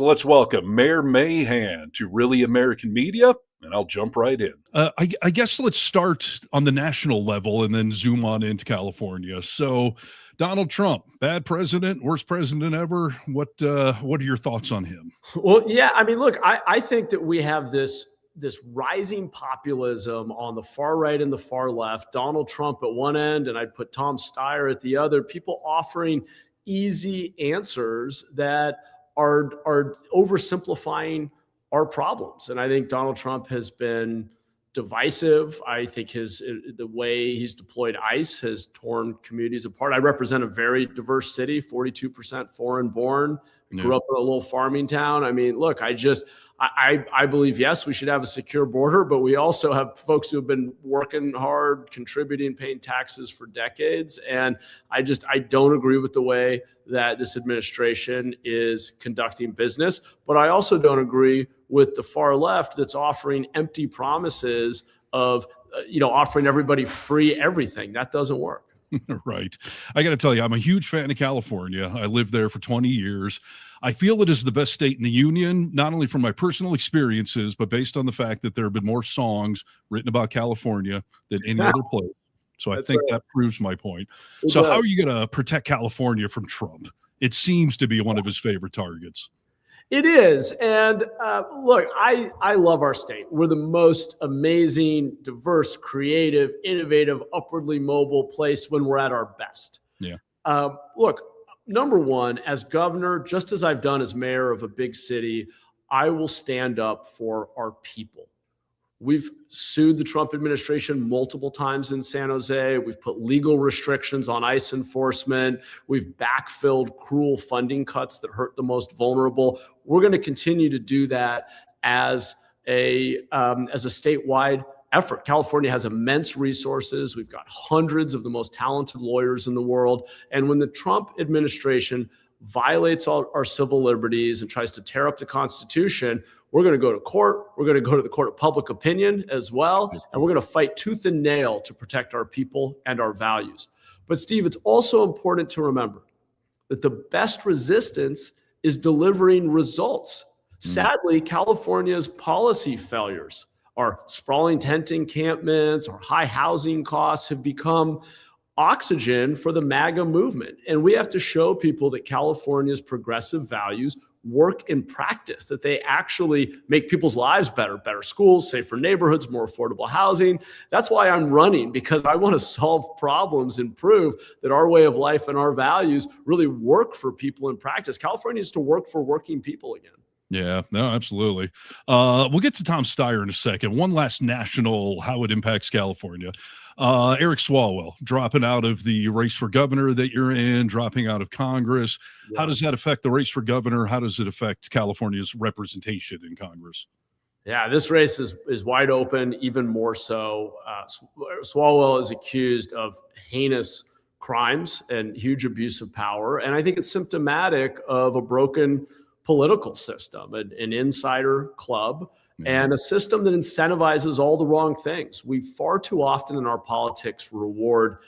Let's welcome Mayor Mahan to Really American Media, and I'll jump right in. I guess let's start on the national level and then zoom on into California. So, Donald Trump, bad president, worst president ever. What are your thoughts on him? Well, yeah, I mean, look, I think that we have this rising populism on the far right and the far left. Donald Trump at one end, and I'd put Tom Steyer at the other. People offering easy answers that are oversimplifying our problems. And I think Donald Trump has been divisive. I think the way he's deployed ICE has torn communities apart. I represent a very diverse city, 42% foreign born. Grew up in a little farming town. I mean, look, I believe, yes, we should have a secure border, but we also have folks who have been working hard, contributing, paying taxes for decades. And I don't agree with the way that this administration is conducting business. But I also don't agree with the far left that's offering empty promises of, offering everybody free everything. That doesn't work. Right. I got to tell you, I'm a huge fan of California. I lived there for 20 years. I feel it is the best state in the union, not only from my personal experiences, but based on the fact that there have been more songs written about California than any other place. So I think that proves my point. So how are you going to protect California from Trump? It seems to be one of his favorite targets. It is. And look, I love our state. We're the most amazing, diverse, creative, innovative, upwardly mobile place when we're at our best. Yeah. Look, number one, as governor, just as I've done as mayor of a big city, I will stand up for our people. We've sued the Trump administration multiple times in San Jose. We've put legal restrictions on ICE enforcement. We've backfilled cruel funding cuts that hurt the most vulnerable. We're going to continue to do that as a statewide effort. California has immense resources. We've got hundreds of the most talented lawyers in the world. And when the Trump administration violates all our civil liberties and tries to tear up the Constitution, we're going to go to court. We're going to go to the court of public opinion as well. And we're going to fight tooth and nail to protect our people and our values. But Steve, it's also important to remember that the best resistance is delivering results. Sadly, California's policy failures, our sprawling tent encampments, our high housing costs have become oxygen for the MAGA movement. And we have to show people that California's progressive values work in practice, that they actually make people's lives better schools, safer neighborhoods, more affordable housing. That's why I'm running, because I want to solve problems and prove that our way of life and our values really work for people in practice. California needs to work for working people again. Yeah, no, absolutely. We'll get to Tom Steyer in a second. One last national, how it impacts California. Eric Swalwell dropping out of the race for governor that you're in, dropping out of Congress. Yeah. How does that affect the race for governor? How does it affect California's representation in Congress? Yeah, this race is wide open, even more so. Swalwell is accused of heinous crimes and huge abuse of power. And I think it's symptomatic of a broken political system, an insider club, and a system that incentivizes all the wrong things. We far too often in our politics reward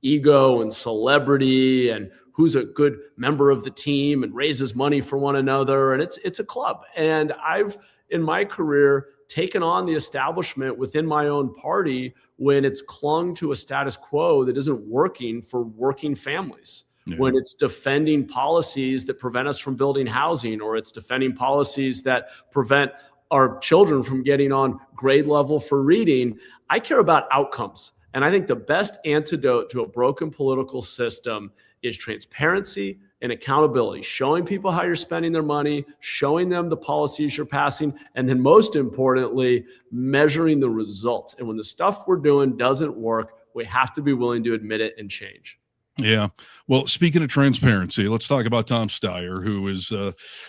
ego and celebrity and who's a good member of the team and raises money for one another. And it's a club. And I've, in my career, taken on the establishment within my own party when it's clung to a status quo that isn't working for working families. Yeah. When it's defending policies that prevent us from building housing, or it's defending policies that prevent our children from getting on grade level for reading. I care about outcomes. And I think the best antidote to a broken political system is transparency and accountability, showing people how you're spending their money, showing them the policies you're passing, and then most importantly, measuring the results. And when the stuff we're doing doesn't work, we have to be willing to admit it and change. Yeah. Well, speaking of transparency, let's talk about Tom Steyer, who is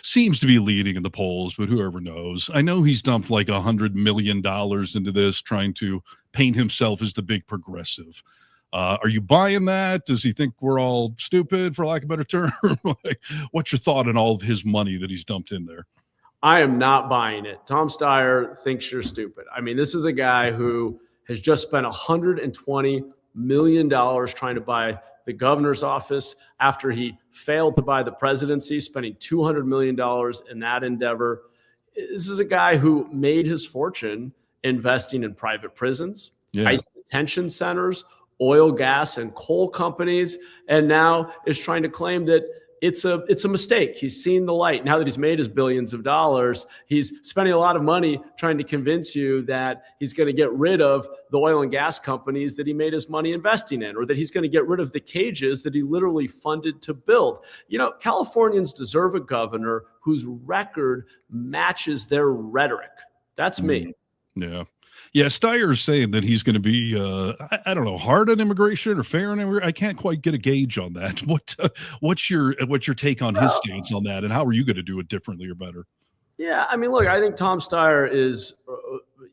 seems to be leading in the polls, but whoever knows. I know he's dumped like $100 million into this, trying to paint himself as the big progressive. Are you buying that? Does he think we're all stupid, for lack of a better term? What's your thought on all of his money that he's dumped in there? I am not buying it. Tom Steyer thinks you're stupid. I mean, this is a guy who has just spent $120 million trying to buy the governor's office after he failed to buy the presidency, spending $200 million in that endeavor. This is a guy who made his fortune investing in private prisons, ICE detention centers, oil, gas, and coal companies, and now is trying to claim that it's a mistake. He's seen the light. Now that he's made his billions of dollars, he's spending a lot of money trying to convince you that he's going to get rid of the oil and gas companies that he made his money investing in, or that he's going to get rid of the cages that he literally funded to build. You know, Californians deserve a governor whose record matches their rhetoric. That's me. Yeah. Yeah, Steyer is saying that he's going to be, I don't know, hard on immigration or fair on immigration. I can't quite get a gauge on that. What's your take on his stance on that, and how are you going to do it differently or better? Yeah, I mean, look, I think Tom Steyer is,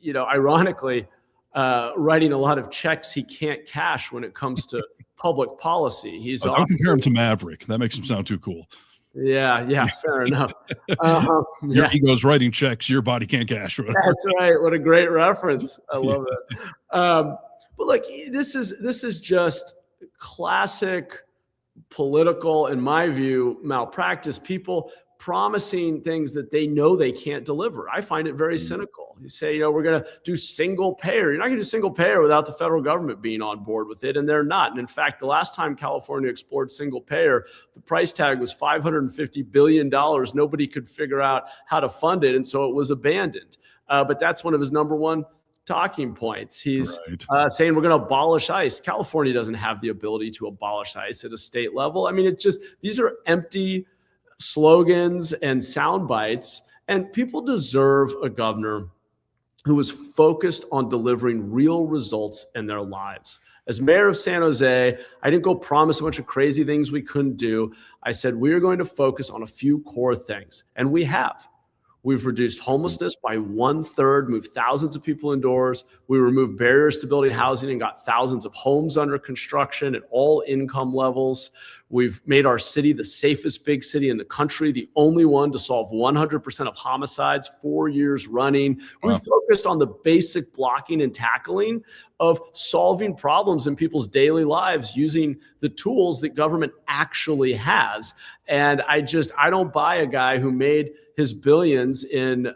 ironically, writing a lot of checks he can't cash when it comes to public policy. He's don't compare him to Maverick. That makes him sound too cool. Yeah, fair enough. Your ego's writing checks your body can't cash. That's right. What a great reference. I love it. But look, this is just classic political, in my view, malpractice. People promising things that they know they can't deliver. I find it very cynical. You say, we're going to do single payer. You're not going to do single payer without the federal government being on board with it, and they're not. And in fact, the last time California explored single payer, the price tag was $550 billion. Nobody could figure out how to fund it, and so it was abandoned. But that's one of his number one talking points. He's saying we're going to abolish ICE. California doesn't have the ability to abolish ICE at a state level. I mean, these are empty slogans and sound bites, and people deserve a governor who is focused on delivering real results in their lives. As mayor of San Jose, I didn't go promise a bunch of crazy things we couldn't do. I said, we're going to focus on a few core things, and we have. We've reduced homelessness by 1/3, moved thousands of people indoors. We removed barriers to building housing and got thousands of homes under construction at all income levels. We've made our city the safest big city in the country, the only one to solve 100% of homicides 4 years running. Wow. We've focused on the basic blocking and tackling of solving problems in people's daily lives using the tools that government actually has. And I don't buy a guy who made his billions in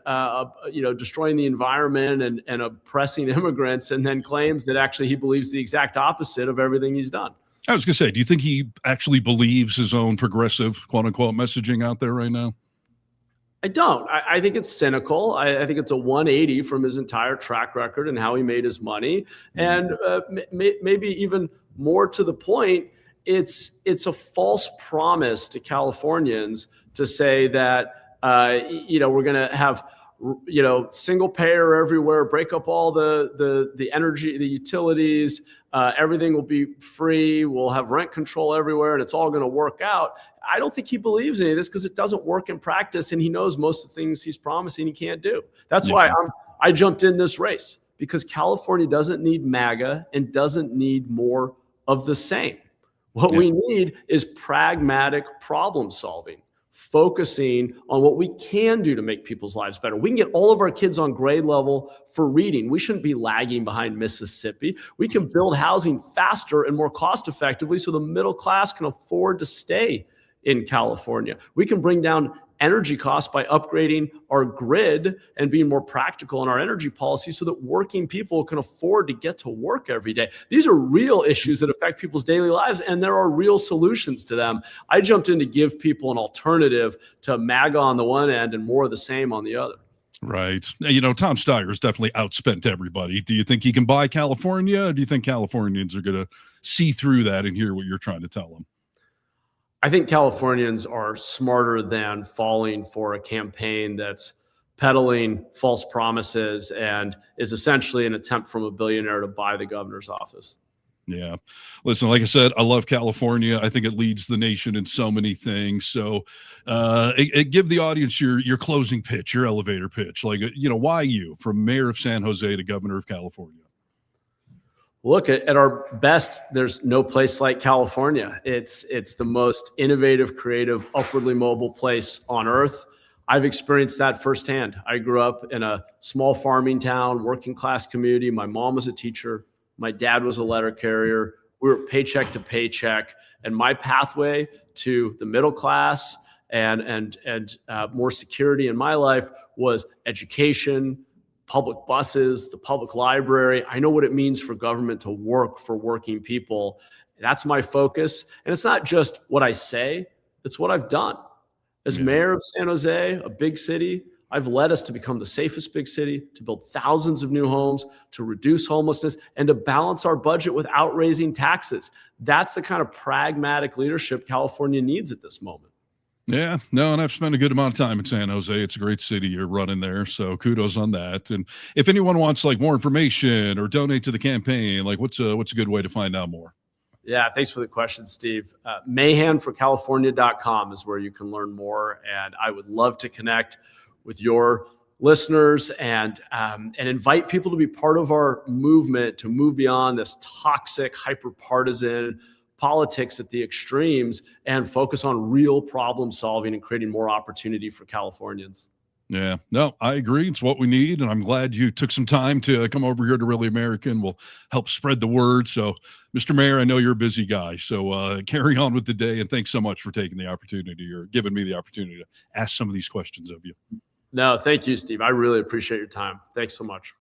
destroying the environment and oppressing immigrants, and then claims that actually he believes the exact opposite of everything he's done. I was going to say, do you think he actually believes his own progressive, quote unquote, messaging out there right now? I don't. I think it's cynical. I think it's a 180 from his entire track record and how he made his money. And maybe even more to the point, it's a false promise to Californians to say that we're going to have single payer everywhere, break up all the energy, the utilities, everything will be free. We'll have rent control everywhere, and it's all going to work out. I don't think he believes any of this because it doesn't work in practice, and he knows most of the things he's promising he can't do. That's why I jumped in this race, because California doesn't need MAGA and doesn't need more of the same. What we need is pragmatic problem solving, focusing on what we can do to make people's lives better. We can get all of our kids on grade level for reading. We shouldn't be lagging behind Mississippi. We can build housing faster and more cost effectively so the middle class can afford to stay in California. We can bring down energy costs by upgrading our grid and being more practical in our energy policy so that working people can afford to get to work every day. These are real issues that affect people's daily lives, and there are real solutions to them. I jumped in to give people an alternative to MAGA on the one end and more of the same on the other. Right. Tom Steyer has definitely outspent everybody. Do you think he can buy California, or do you think Californians are going to see through that and hear what you're trying to tell them? I think Californians are smarter than falling for a campaign that's peddling false promises and is essentially an attempt from a billionaire to buy the governor's office. Yeah. Listen, like I said, I love California. I think it leads the nation in so many things. So give the audience your closing pitch, your elevator pitch. Why you, from mayor of San Jose to governor of California? Look, at our best, there's no place like California. It's the most innovative, creative, upwardly mobile place on earth. I've experienced that firsthand. I grew up in a small farming town, working class community. My mom was a teacher. My dad was a letter carrier. we were paycheck to paycheck. And my pathway to the middle class and more security in my life was education, public buses, the public library. I know what it means for government to work for working people. That's my focus. And it's not just what I say, it's what I've done. As mayor of San Jose, a big city, I've led us to become the safest big city, to build thousands of new homes, to reduce homelessness, and to balance our budget without raising taxes. That's the kind of pragmatic leadership California needs at this moment. Yeah, no, and I've spent a good amount of time in San Jose. It's a great city you're running there, so kudos on that. And if anyone wants like more information or donate to the campaign, like what's a good way to find out more? Yeah, thanks for the question, Steve. Mahanforcalifornia.com is where you can learn more, and I would love to connect with your listeners and invite people to be part of our movement to move beyond this toxic, hyper-partisan politics at the extremes and focus on real problem solving and creating more opportunity for Californians. Yeah, no, I agree. It's what we need. And I'm glad you took some time to come over here to Really American. We'll help spread the word. So, Mr. Mayor, I know you're a busy guy. So carry on with the day. And thanks so much for taking the opportunity or giving me the opportunity to ask some of these questions of you. No, thank you, Steve. I really appreciate your time. Thanks so much.